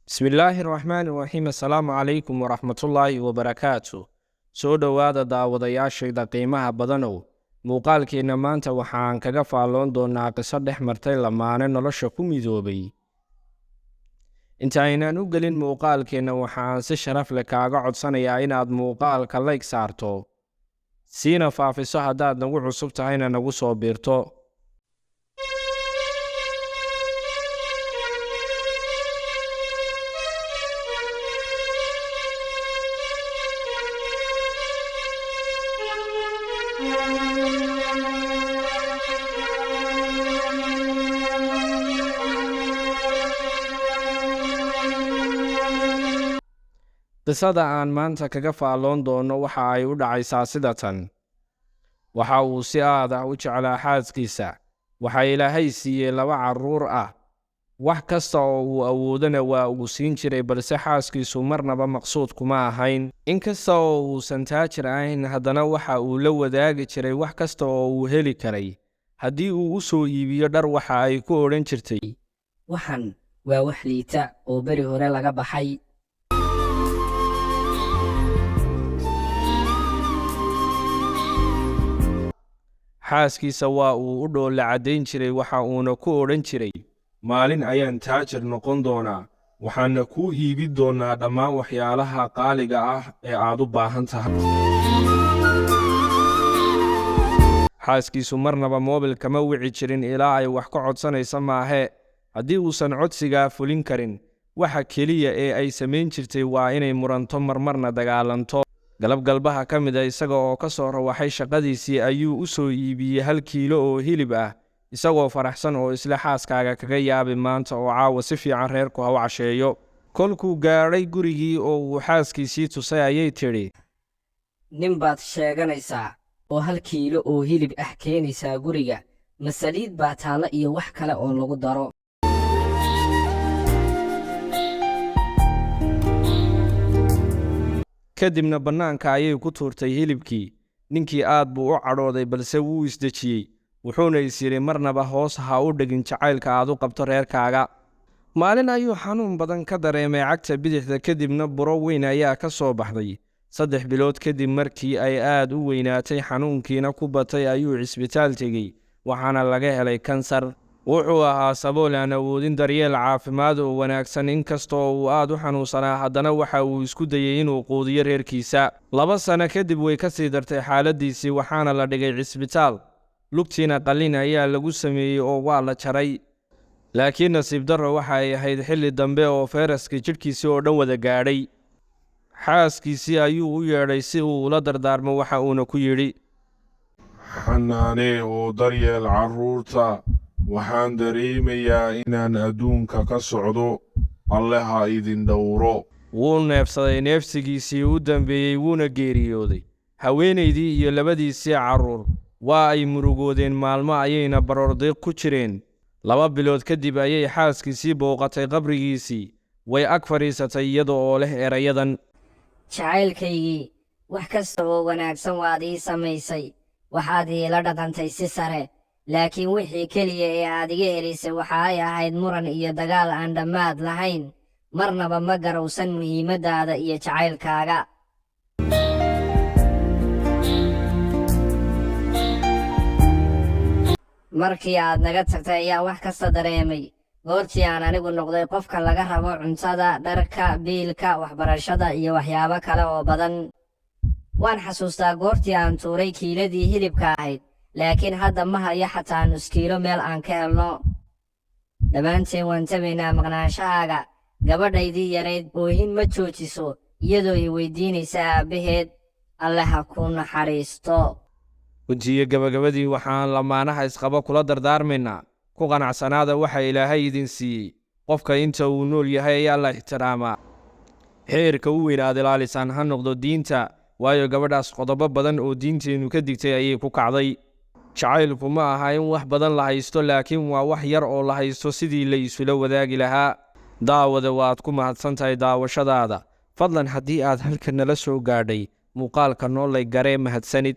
بسم الله الرحمن الرحيم السلام عليكم ورحمة الله وبركاته soo dhowaada daawadayaashayda qiimaha badanow muuqaalkeena maanta waxaan kaga faalloon doonaa qiso dhex martay lamaane nolosha ku midoobay inta aynaan u gelin muuqaalkeena waxaan si sharaf leh kaaga codsanayaa inaad muuqaalka like saarto siina faafiso haddaad nagu cusub tahayna nagu soo biirto qisada aan maanta kaga faalloon doono waxa ay u dhacaysaa sida tan waxa uu si aad ah u jeclaa xaaskiisa waxa ilaahay siiyey 2 carruur ah wax kasta oo uu awoodana waa uu siin jiray balse xaaskiisu marnaba maqsuud kuma ahayn inkasta oo uusan taajir ahayn haddana waxa uu la wadaagi jiray wax kasta oo uu heli karay haddii uu u soo iibiyo dhar waxa ay ku odhan jirtay waxan waa wax liita oo beri hore laga baxay xaaskiisa waa uu u dhoolla caddayn jiray waxa uuna ku odhan jiray maalin ayaan taajir noqon doonaa waxaana kuu iibin doonaa dhammaan waxyaalaha qaaliga ah ee aad u baahan tahay xaaskiisu marnaba moobil kama wici jirin ilaa ay wax ka codsanaysa maahee haddii uusan codsigaa fulin karin waxa keliya ee ay samayn jirtay waa inay muranto marmarna dagaalanto galabgalbaha ka mid a isaga oo ka soo rawaxay shaqadiisii ayuu u soo iibiyey 1 kiilo oo hilib ah isagoo faraxsan oo isla xaaskaaga kaga yaabi maanta oo caawa si fiican reerku ha u casheeyo kolkuu gaadhay gurigii oo uu xaaskiisii tusay ayay tidhi nin baad sheeganaysaa oo 1 kiilo oo hilib ah keenaysaa guriga ma saliid baa taalla iyo wax kale oo lagu daro kadibna bannaanka ayay ku tuurtay hilibkii ninkii aad buu u cadhooday balse wuu isdejiyey wuxuuna is yidhi marnaba hoos ha u dhegin jacaylka aad u qabto reerkaaga maalin ayuu xanuun badan ka dareemay cagta bidixda kadibna buro weyn ayaa ka soo baxday 3 bilood kadib markii ay aad u weynaatay xanuunkiina ku batay ayuu cisbitaal tegey waxaana laga helay kansar wuxuu ahaa sabool aan awoodin daryeel caafimaad oo wanaagsan inkastoo uu aad u xanuunsanaa haddana waxa uu isku dayey inuu quudiyo reerkiisa 2 sano kadib way ka sii dartay xaaladiisii waxaana la dhigay cisbitaal lugtiina qalliin ayaa lagu sameeyey oo waa la jaray laakiin nasiib darro waxa ay ahayd xilli dambe oo fayraskii jidhkiisii oo dhan wada gaadhay xaaskiisii ayuu u yeedhay si uu ula dardaarmo waxa uuna ku yidhi xanaanee oo daryeel carruurta waxaan dareemayaa inaan adduunka ka socdo alle ha idin dhowro wuu neefsaday neefsigiisii u dambeeyey wuuna geeriyooday haweenaydii iyo 2diisii carruur waa ay murugoodeen maalmo ayayna baroordiiq ku jireen 2 bilood kadib ayay xaaskiisii booqatay qabrigiisii way ag fadhiisatay iyada oo leh erayadan jacaylkaygii wax kasta oo wanaagsan waad ii samaysay waxaad iila dhaqantay si sare laakiin wixii keliya ee aad iga elisay waxa ay ahayd muran iyo dagaal aan dhammaad lahayn marnaba ma garowsan muhiimaddaada iyo jacaylkaaga markii aad naga tagtay ayaa wax kasta dareemay goortii aan anigu noqday qofka laga rabo cuntada dharka biilka waxbarashada iyo waxyaabo kale oo badan waan xasuustaa goortii aan tuuray kiiladii hilibka ahayd laakiin hadda ma hayo xataa nus kiilo meel aan ka helno dhammaanteen waan tabaynaa maqnaanshahaaga gabadhaydii yarayd oohin ma joojiso iyadoo i weydiinaysa aabbaheed alle ha ku naxariisto guntiyo gabagabadii waxaan lamaanaha isqaba kula dardaarmaynaa ku qanacsanaada waxa ilaahay idin siiyey qofka inta uu nool yahay ayaa la ixtiraamaa xeerka u weyn aad ilaalisaan ha noqdo diinta waayo gabadhaas qodobo badan oo diinteennu ka digtay ayay ku kacday jacaylku ma aha in wax badan la haysto laakiin waa wax yar oo la haysto sidii la isula wadaagi lahaa daawada waad ku mahadsan tahay daawashadaada fadlan haddii aad halkan nala soo gaadhay muuqaalka noo lay garee mahadsanid